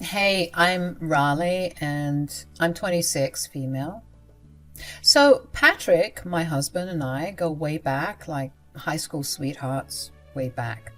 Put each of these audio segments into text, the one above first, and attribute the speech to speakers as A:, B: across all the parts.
A: Hey, I'm Raleigh and I'm 26, female. So, Patrick, my husband, and I go way back, like high school sweethearts, way back.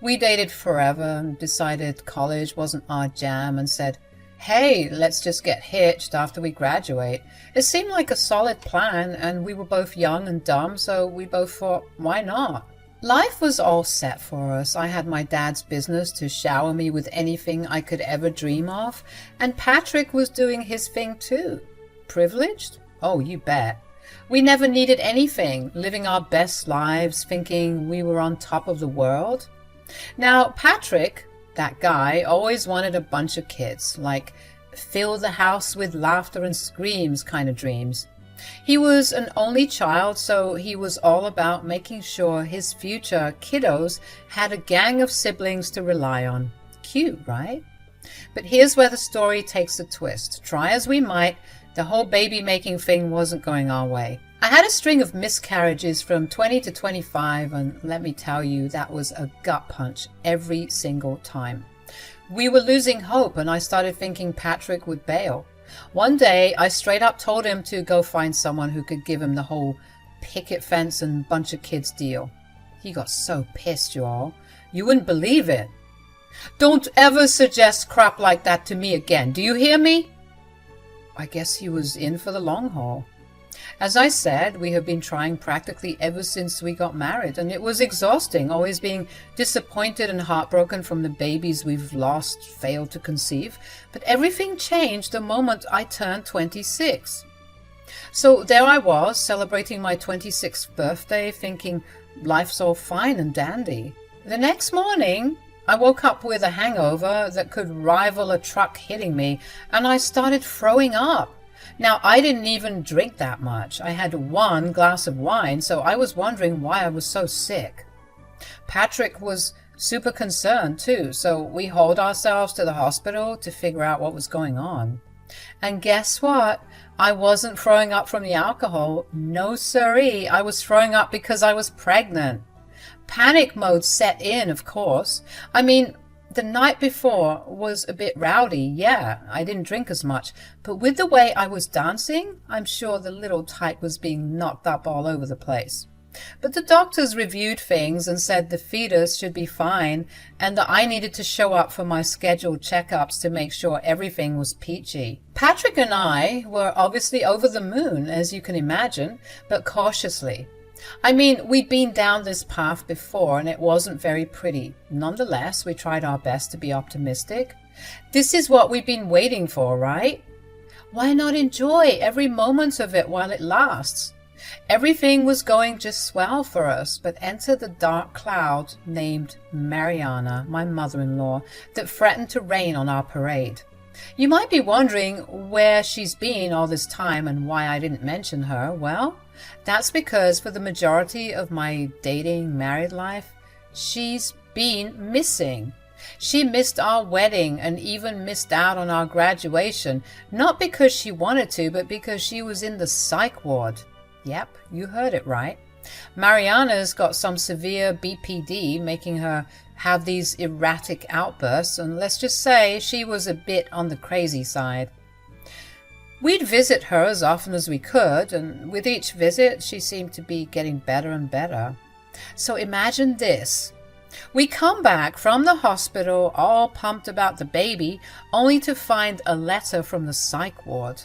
A: We dated forever and decided college wasn't our jam and said, hey, let's just get hitched after we graduate. It seemed like a solid plan, and we were both young and dumb, so we both thought, why not? Life was all set for us. I had my dad's business to shower me with anything I could ever dream of, and Patrick was doing his thing too. Privileged? Oh, you bet. We never needed anything, living our best lives, thinking we were on top of the world. Now, Patrick, that guy, always wanted a bunch of kids, like fill the house with laughter and screams kind of dreams. He was an only child, so he was all about making sure his future kiddos had a gang of siblings to rely on. Cute, right? But here's where the story takes a twist. Try as we might, the whole baby making thing wasn't going our way. I had a string of miscarriages from 20 to 25, and let me tell you, that was a gut punch every single time. We were losing hope, and I started thinking Patrick would bail. One day, I straight up told him to go find someone who could give him the whole picket fence and bunch of kids deal. He got so pissed, you all. You wouldn't believe it. Don't ever suggest crap like that to me again. Do you hear me? I guess he was in for the long haul. As I said, we have been trying practically ever since we got married, and it was exhausting, always being disappointed and heartbroken from the babies we've lost, failed to conceive. But everything changed the moment I turned 26. So there I was, celebrating my 26th birthday, thinking life's all fine and dandy. The next morning, I woke up with a hangover that could rival a truck hitting me, and I started throwing up. Now, I didn't even drink that much. I had one glass of wine, so I was wondering why I was so sick. Patrick was super concerned too, so we hauled ourselves to the hospital to figure out what was going on. And guess what? I wasn't throwing up from the alcohol. No siree, I was throwing up because I was pregnant. Panic mode set in, of course. I mean, the night before was a bit rowdy, yeah, I didn't drink as much, but with the way I was dancing, I'm sure the little tyke was being knocked up all over the place. But the doctors reviewed things and said the fetus should be fine and that I needed to show up for my scheduled checkups to make sure everything was peachy. Patrick and I were obviously over the moon, as you can imagine, but cautiously. I mean, we'd been down this path before and it wasn't very pretty. Nonetheless, we tried our best to be optimistic. This is what we've been waiting for, right? Why not enjoy every moment of it while it lasts? Everything was going just swell for us, but enter the dark cloud named Mariana, my mother-in-law, that threatened to rain on our parade. You might be wondering where she's been all this time and why I didn't mention her. Well, that's because for the majority of my dating married life, she's been missing. She missed our wedding and even missed out on our graduation, not because she wanted to, but because she was in the psych ward. Yep, you heard it right. Mariana's got some severe BPD, making her have these erratic outbursts, and let's just say she was a bit on the crazy side. We'd visit her as often as we could, and with each visit she seemed to be getting better and better. So imagine this. We come back from the hospital all pumped about the baby, only to find a letter from the psych ward.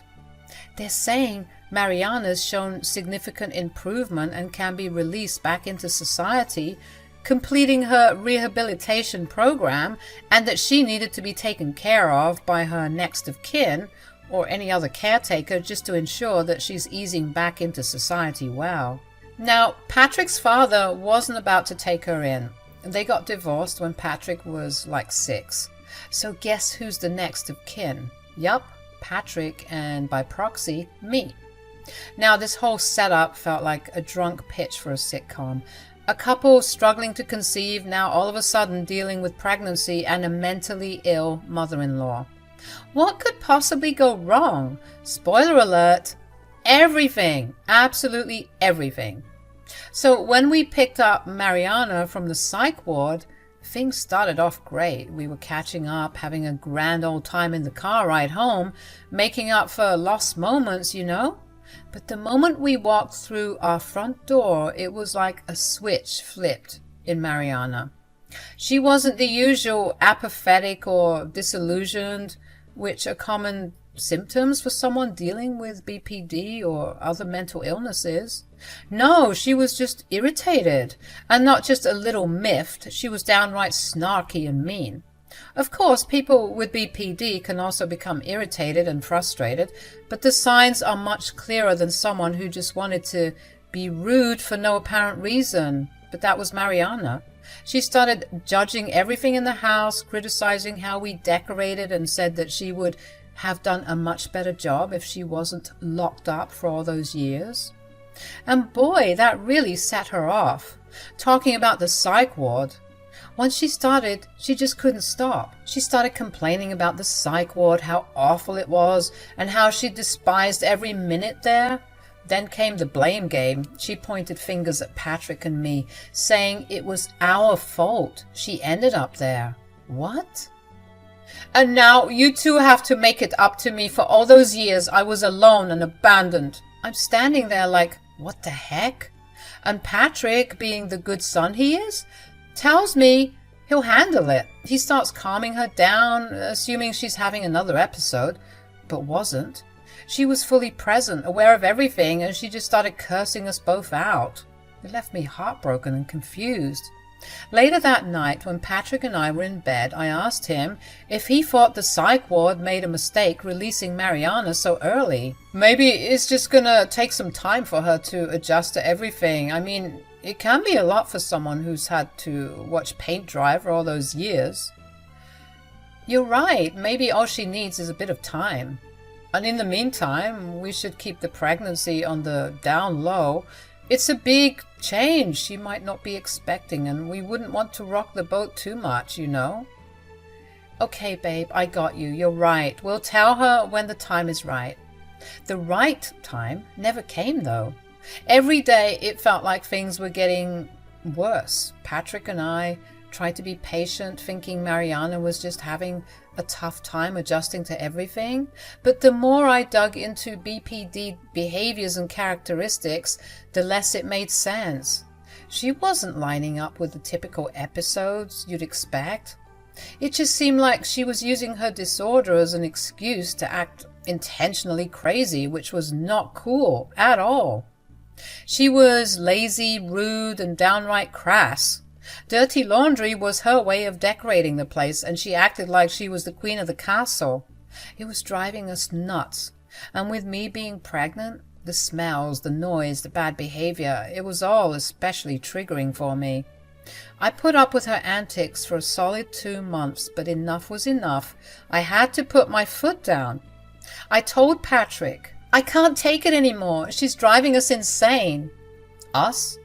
A: They're saying Mariana's shown significant improvement and can be released back into society, completing her rehabilitation program, and that she needed to be taken care of by her next of kin or any other caretaker just to ensure that she's easing back into society well. Now, Patrick's father wasn't about to take her in. They got divorced when Patrick was like 6. So guess who's the next of kin? Yup, Patrick, and by proxy, me. Now, this whole setup felt like a drunk pitch for a sitcom. A couple struggling to conceive, now all of a sudden dealing with pregnancy and a mentally ill mother-in-law. What could possibly go wrong? Spoiler alert, everything, absolutely everything. So when we picked up Mariana from the psych ward, Things started off great. We were catching up, having a grand old time in the car ride home, making up for lost moments, you know? But the moment we walked through our front door, it was like a switch flipped in Mariana. She wasn't the usual apathetic or disillusioned, which are common symptoms for someone dealing with BPD or other mental illnesses. No, she was just irritated, and not just a little miffed. She was downright snarky and mean. Of course, people with BPD can also become irritated and frustrated, but the signs are much clearer than someone who just wanted to be rude for no apparent reason. But that was Mariana. She started judging everything in the house, criticizing how we decorated, and said that she would have done a much better job if she wasn't locked up for all those years. And boy, that really set her off. Talking about the psych ward. Once she started, she just couldn't stop. She started complaining about the psych ward, how awful it was, and how she despised every minute there. Then came the blame game. She pointed fingers at Patrick and me, saying it was our fault she ended up there. What? And now you two have to make it up to me for all those years I was alone and abandoned. I'm standing there like, what the heck? And Patrick, being the good son he is, tells me he'll handle it. He starts calming her down, assuming she's having another episode, but wasn't. She was fully present, aware of everything, and she just started cursing us both out. It left me heartbroken and confused. Later that night, when Patrick and I were in bed, I asked him if he thought the psych ward made a mistake releasing Mariana so early. Maybe it's just gonna take some time for her to adjust to everything. I mean, it can be a lot for someone who's had to watch paint dry for all those years. You're right, maybe all she needs is a bit of time. And in the meantime, we should keep the pregnancy on the down low. It's a big change she might not be expecting, and we wouldn't want to rock the boat too much, you know. Okay, babe, I got you. You're right. We'll tell her when the time is right. The right time never came, though. Every day it felt like things were getting worse. Patrick and I tried to be patient, thinking Mariana was just having a tough time adjusting to everything. But the more I dug into BPD behaviors and characteristics, the less it made sense. She wasn't lining up with the typical episodes you'd expect. It just seemed like she was using her disorder as an excuse to act intentionally crazy, which was not cool at all. She was lazy, rude, and downright crass. Dirty laundry was her way of decorating the place, and she acted like she was the queen of the castle. It was driving us nuts. And with me being pregnant, the smells, the noise, the bad behavior, it was all especially triggering for me. I put up with her antics for a solid 2 months, but enough was enough. I had to put my foot down. I told Patrick, I can't take it anymore. She's driving us insane. Us?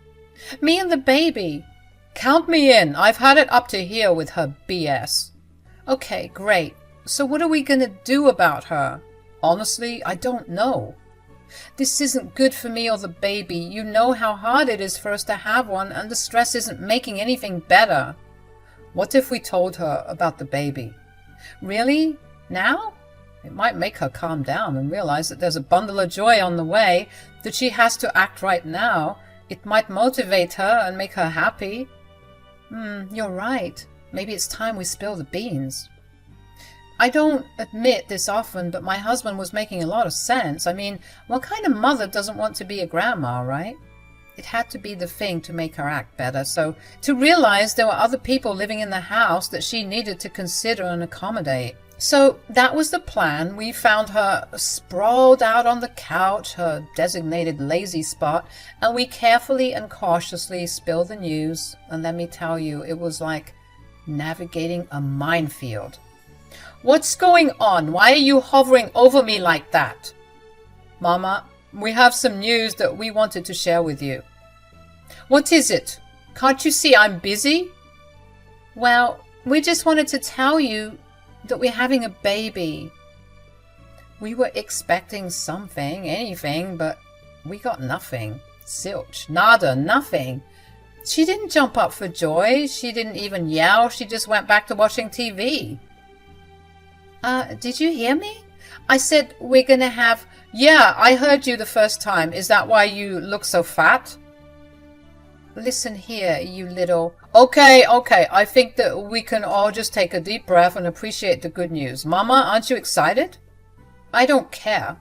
A: Me and the baby. Count me in. I've had it up to here with her BS. Okay, great. So what are we going to do about her? Honestly, I don't know. This isn't good for me or the baby. You know how hard it is for us to have one, and the stress isn't making anything better. What if we told her about the baby? Really? Now? It might make her calm down and realize that there's a bundle of joy on the way, that she has to act right now. It might motivate her and make her happy. You're right. Maybe it's time we spill the beans. I don't admit this often, but my husband was making a lot of sense. I mean, what kind of mother doesn't want to be a grandma, right? It had to be the thing to make her act better. So to realize there were other people living in the house that she needed to consider and accommodate. So that was the plan. We found her sprawled out on the couch, her designated lazy spot, and we carefully and cautiously spilled the news. And let me tell you, it was like navigating a minefield. What's going on? Why are you hovering over me like that? Mama, we have some news that we wanted to share with you. What is it? Can't you see I'm busy? Well, we just wanted to tell you that we're having a baby. We were expecting something, anything, but we got nothing. Zilch, nada, nothing. She didn't jump up for joy. She didn't even yell. She just went back to watching TV. Did you hear me? I said we're gonna have... Yeah, I heard you the first time. Is that why you look so fat? Listen here, you little... Okay, I think that we can all just take a deep breath and appreciate the good news. Mama, aren't you excited? I don't care.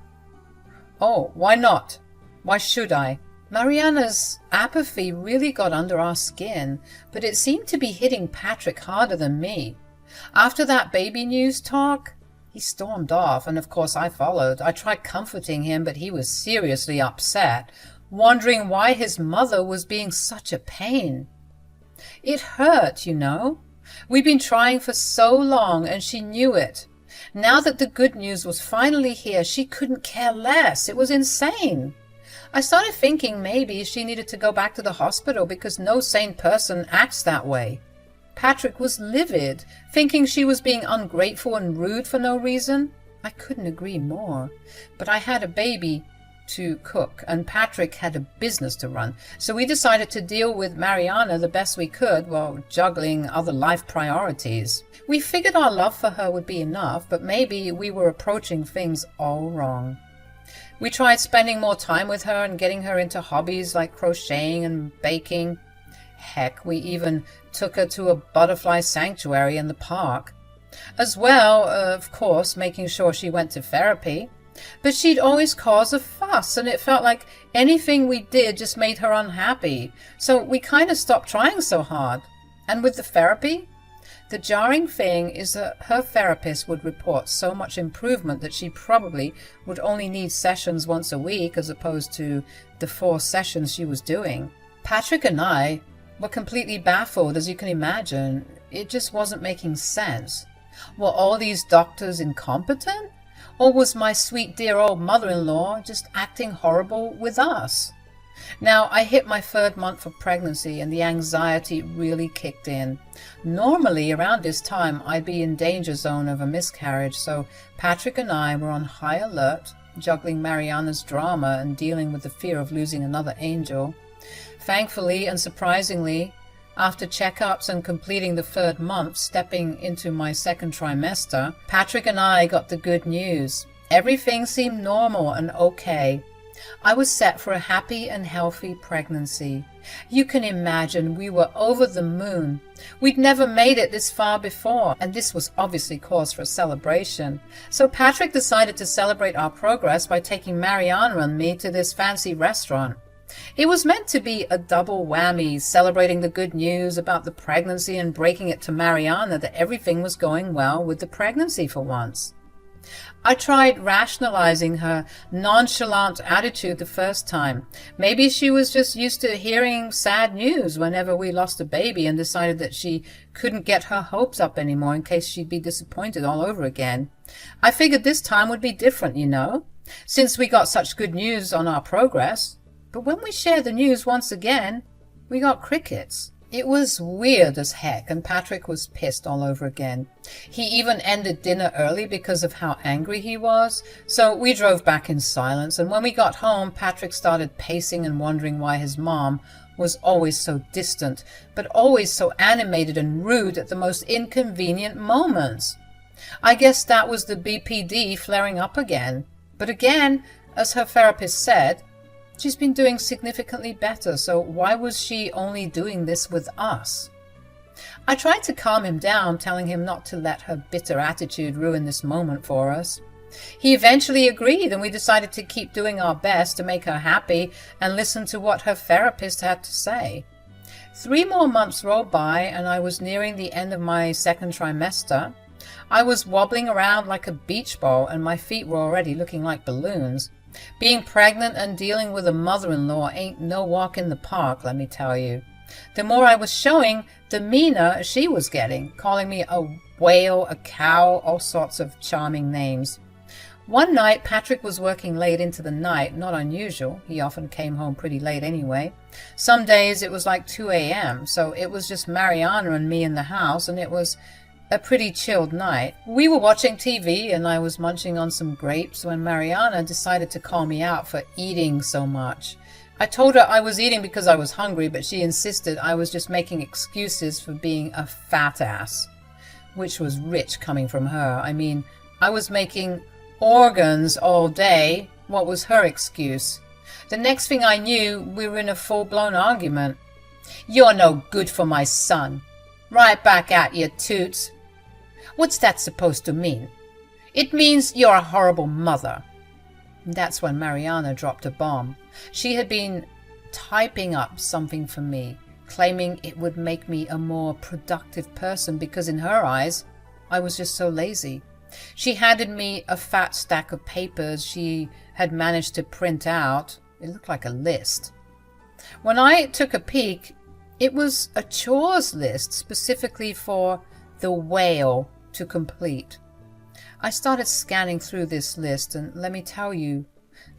A: Oh, why not? Why should I? Mariana's apathy really got under our skin, but it seemed to be hitting Patrick harder than me. After that baby news talk, he stormed off, and of course I followed. I tried comforting him, but he was seriously upset, wondering why his mother was being such a pain. It hurt, you know. We'd been trying for so long, and she knew it. Now that the good news was finally here, she couldn't care less. It was insane. I started thinking maybe she needed to go back to the hospital because no sane person acts that way. Patrick was livid, thinking she was being ungrateful and rude for no reason. I couldn't agree more. But I had a baby to cook, and Patrick had a business to run, so we decided to deal with Mariana the best we could while juggling other life priorities. We figured our love for her would be enough, but maybe we were approaching things all wrong. We tried spending more time with her and getting her into hobbies like crocheting and baking. Heck, we even took her to a butterfly sanctuary in the park. As well, of course, making sure she went to therapy. But she'd always cause a fuss, and it felt like anything we did just made her unhappy. So we kind of stopped trying so hard. And with the therapy, the jarring thing is that her therapist would report so much improvement that she probably would only need sessions once a week as opposed to the 4 sessions she was doing. Patrick and I were completely baffled, as you can imagine. It just wasn't making sense. Were all these doctors incompetent? Or was my sweet dear old mother-in-law just acting horrible with us? Now, I hit my 3rd month of pregnancy and the anxiety really kicked in. Normally, around this time, I'd be in danger zone of a miscarriage, so Patrick and I were on high alert, juggling Mariana's drama and dealing with the fear of losing another angel. Thankfully and surprisingly, after checkups and completing the 3rd month, stepping into my 2nd trimester, Patrick and I got the good news. Everything seemed normal and okay. I was set for a happy and healthy pregnancy. You can imagine we were over the moon. We'd never made it this far before, and this was obviously cause for a celebration. So Patrick decided to celebrate our progress by taking Mariana and me to this fancy restaurant. It was meant to be a double whammy, celebrating the good news about the pregnancy and breaking it to Mariana that everything was going well with the pregnancy for once. I tried rationalizing her nonchalant attitude the first time. Maybe she was just used to hearing sad news whenever we lost a baby and decided that she couldn't get her hopes up anymore in case she'd be disappointed all over again. I figured this time would be different, you know, since we got such good news on our progress. But when we shared the news once again, we got crickets. It was weird as heck, and Patrick was pissed all over again. He even ended dinner early because of how angry he was, so we drove back in silence, and when we got home, Patrick started pacing and wondering why his mom was always so distant, but always so animated and rude at the most inconvenient moments. I guess that was the BPD flaring up again. But again, as her therapist said, she's been doing significantly better, so why was she only doing this with us? I tried to calm him down, telling him not to let her bitter attitude ruin this moment for us. He eventually agreed, and we decided to keep doing our best to make her happy and listen to what her therapist had to say. 3 more months rolled by, and I was nearing the end of my 2nd trimester. I was wobbling around like a beach ball, and my feet were already looking like balloons. Being pregnant and dealing with a mother-in-law ain't no walk in the park, let me tell you. The more I was showing, the meaner she was getting, calling me a whale, a cow, all sorts of charming names. One night, Patrick was working late into the night, not unusual. He often came home pretty late anyway. Some days it was like 2 a.m., so it was just Mariana and me in the house, and it was a pretty chilled night. We were watching TV and I was munching on some grapes when Mariana decided to call me out for eating so much. I told her I was eating because I was hungry, but she insisted I was just making excuses for being a fat ass, which was rich coming from her. I mean, I was making organs all day. What was her excuse? The next thing I knew, we were in a full-blown argument. "You're no good for my son." "Right back at you, Toots." "What's that supposed to mean?" "It means you're a horrible mother." And that's when Mariana dropped a bomb. She had been typing up something for me, claiming it would make me a more productive person because in her eyes, I was just so lazy. She handed me a fat stack of papers she had managed to print out. It looked like a list. When I took a peek, it was a chores list specifically for the whale to complete. I started scanning through this list, and let me tell you,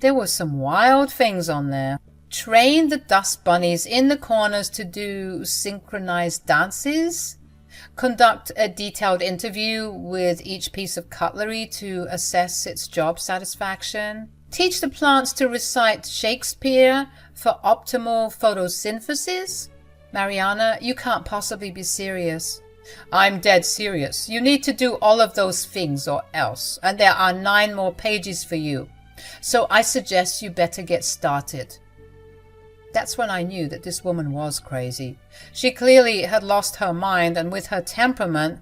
A: there were some wild things on there. Train the dust bunnies in the corners to do synchronized dances. Conduct a detailed interview with each piece of cutlery to assess its job satisfaction. Teach the plants to recite Shakespeare for optimal photosynthesis. Mariana, you can't possibly be serious. I'm dead serious. You need to do all of those things or else, and there are 9 more pages for you. So I suggest you better get started. That's when I knew that this woman was crazy. She clearly had lost her mind, and with her temperament,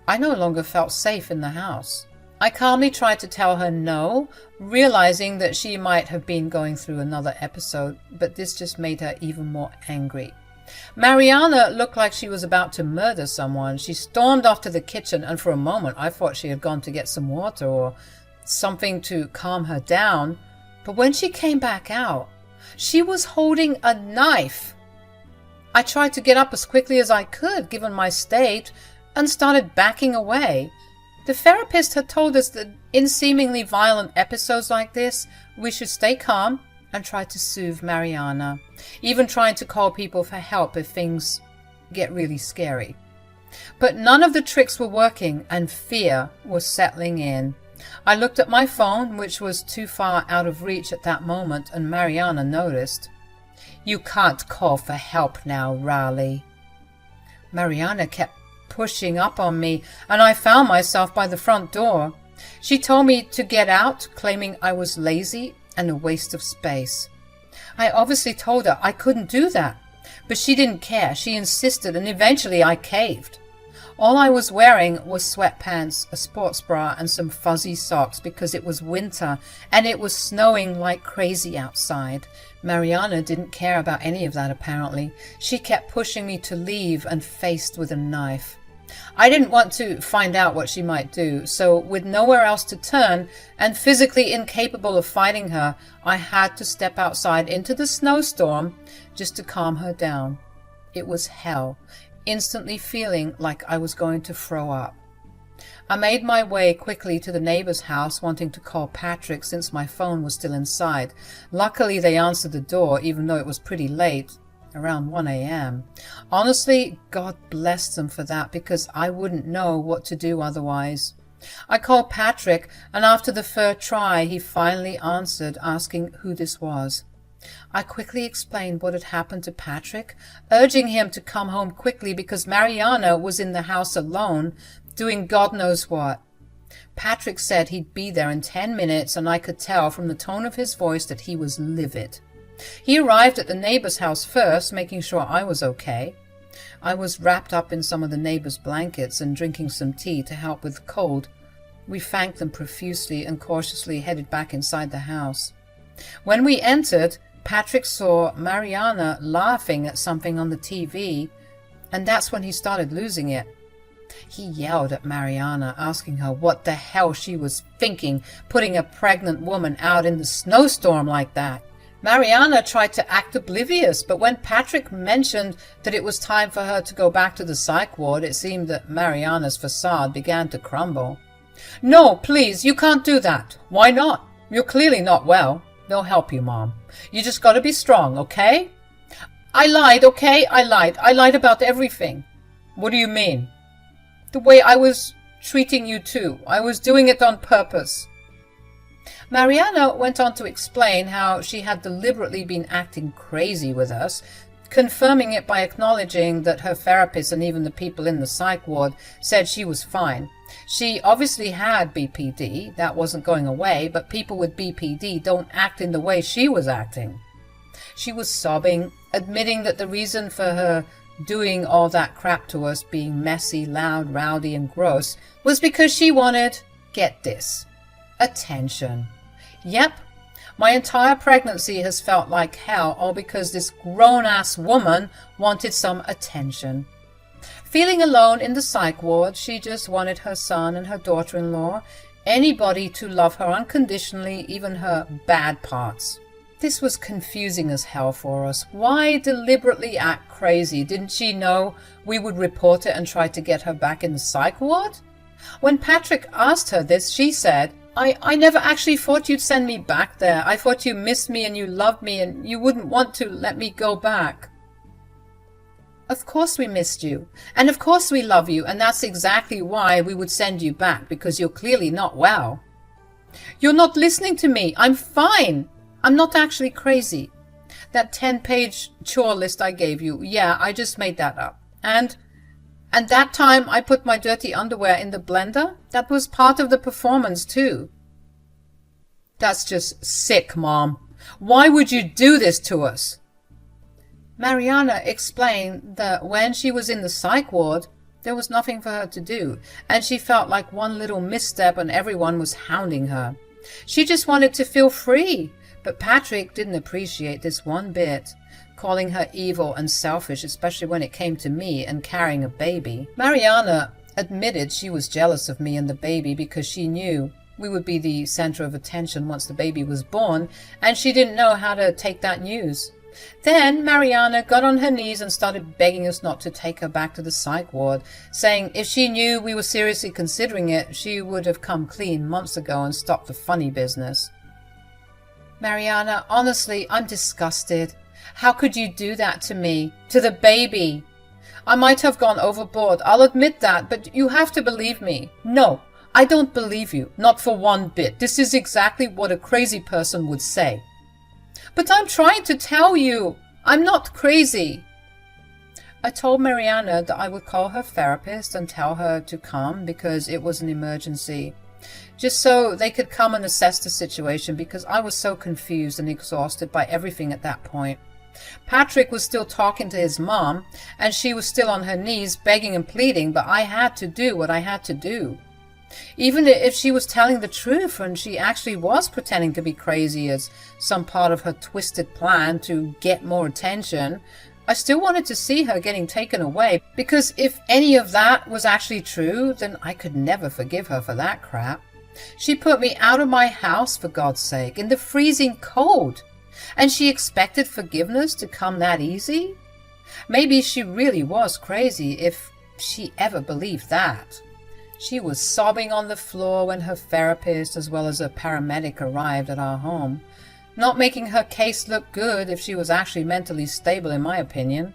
A: I no longer felt safe in the house. I calmly tried to tell her no, realizing that she might have been going through another episode, but this just made her even more angry. Mariana looked like she was about to murder someone. She stormed off to the kitchen, and for a moment I thought she had gone to get some water or something to calm her down. But when she came back out, she was holding a knife. I tried to get up as quickly as I could, given my state, and started backing away. The therapist had told us that in seemingly violent episodes like this, we should stay calm and try to soothe Mariana, even trying to call people for help if things get really scary. But none of the tricks were working, and fear was settling in. I looked at my phone, which was too far out of reach at that moment, and Mariana noticed. "You can't call for help now, Raleigh." Mariana kept pushing up on me, and I found myself by the front door. She told me to get out, claiming I was lazy and a waste of space. I obviously told her I couldn't do that, but she didn't care. She insisted, and eventually I caved. All I was wearing was sweatpants, a sports bra, and some fuzzy socks because it was winter and it was snowing like crazy outside. Mariana didn't care about any of that apparently. She kept pushing me to leave and faced with a knife. I didn't want to find out what she might do, so with nowhere else to turn and physically incapable of fighting her, I had to step outside into the snowstorm just to calm her down. It was hell, instantly feeling like I was going to throw up. I made my way quickly to the neighbor's house, wanting to call Patrick since my phone was still inside. Luckily, they answered the door, even though it was pretty late, around 1 a.m. Honestly, God bless them for that, because I wouldn't know what to do otherwise. I called Patrick, and after the third try, he finally answered, asking who this was. I quickly explained what had happened to Patrick, urging him to come home quickly because Mariana was in the house alone, doing God knows what. Patrick said he'd be there in 10 minutes, and I could tell from the tone of his voice that he was livid. He arrived at the neighbor's house first, making sure I was okay. I was wrapped up in some of the neighbor's blankets and drinking some tea to help with the cold. We thanked them profusely and cautiously headed back inside the house. When we entered, Patrick saw Mariana laughing at something on the TV, and that's when he started losing it. He yelled at Mariana, asking her what the hell she was thinking, putting a pregnant woman out in the snowstorm like that. Mariana tried to act oblivious, but when Patrick mentioned that it was time for her to go back to the psych ward, it seemed that Mariana's facade began to crumble. "No, please, you can't do that." "Why not? You're clearly not well." "They'll help you, Mom. You just gotta be strong, okay?" "I lied, okay? I lied. I lied about everything." "What do you mean?" "The way I was treating you too. I was doing it on purpose." Mariana went on to explain how she had deliberately been acting crazy with us, confirming it by acknowledging that her therapist and even the people in the psych ward said she was fine. She obviously had BPD, that wasn't going away, but people with BPD don't act in the way she was acting. She was sobbing, admitting that the reason for her doing all that crap to us, being messy, loud, rowdy, and gross, was because she wanted, get this, attention. Yep, my entire pregnancy has felt like hell, all because this grown-ass woman wanted some attention. Feeling alone in the psych ward, she just wanted her son and her daughter-in-law, anybody to love her unconditionally, even her bad parts. This was confusing as hell for us. Why deliberately act crazy? Didn't she know we would report it and try to get her back in the psych ward? When Patrick asked her this, she said, I never actually thought you'd send me back there. I thought you missed me and you loved me and you wouldn't want to let me go back. Of course we missed you. And of course we love you. And that's exactly why we would send you back, because you're clearly not well. You're not listening to me. I'm fine. I'm not actually crazy. That 10-page chore list I gave you, yeah, I just made that up. And that time I put my dirty underwear in the blender, that was part of the performance too. That's just sick, Mom. Why would you do this to us? Mariana explained that when she was in the psych ward, there was nothing for her to do, and she felt like one little misstep and everyone was hounding her. She just wanted to feel free, but Patrick didn't appreciate this one bit, calling her evil and selfish, especially when it came to me and carrying a baby. Mariana admitted she was jealous of me and the baby because she knew we would be the center of attention once the baby was born, and she didn't know how to take that news. Then Mariana got on her knees and started begging us not to take her back to the psych ward, saying if she knew we were seriously considering it, she would have come clean months ago and stopped the funny business. Mariana, honestly, I'm disgusted. How could you do that to me? To the baby? I might have gone overboard, I'll admit that, but you have to believe me. No, I don't believe you, not for one bit. This is exactly what a crazy person would say. But I'm trying to tell you, I'm not crazy. I told Mariana that I would call her therapist and tell her to come because it was an emergency. Just so they could come and assess the situation, because I was so confused and exhausted by everything at that point. Patrick was still talking to his mom, and she was still on her knees begging and pleading, but I had to do what I had to do. Even if she was telling the truth and she actually was pretending to be crazy as some part of her twisted plan to get more attention, I still wanted to see her getting taken away, because if any of that was actually true, then I could never forgive her for that crap. She put me out of my house, for God's sake, in the freezing cold, and she expected forgiveness to come that easy? Maybe she really was crazy, if she ever believed that. She was sobbing on the floor when her therapist as well as a paramedic arrived at our home, not making her case look good if she was actually mentally stable, in my opinion.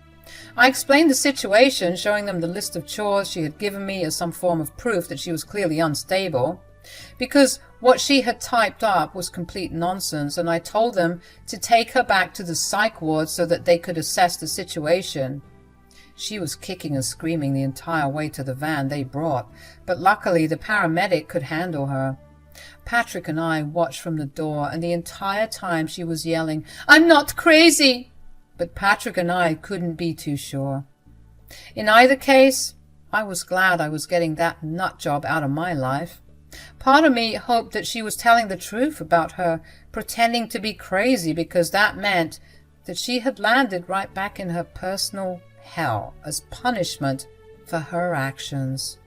A: I explained the situation, showing them the list of chores she had given me as some form of proof that she was clearly unstable, because what she had typed up was complete nonsense, and I told them to take her back to the psych ward so that they could assess the situation. She was kicking and screaming the entire way to the van they brought, but luckily the paramedic could handle her. Patrick and I watched from the door, and the entire time she was yelling, "I'm not crazy!" But Patrick and I couldn't be too sure. In either case, I was glad I was getting that nut job out of my life. Part of me hoped that she was telling the truth about her pretending to be crazy, because that meant that she had landed right back in her personal hell as punishment for her actions.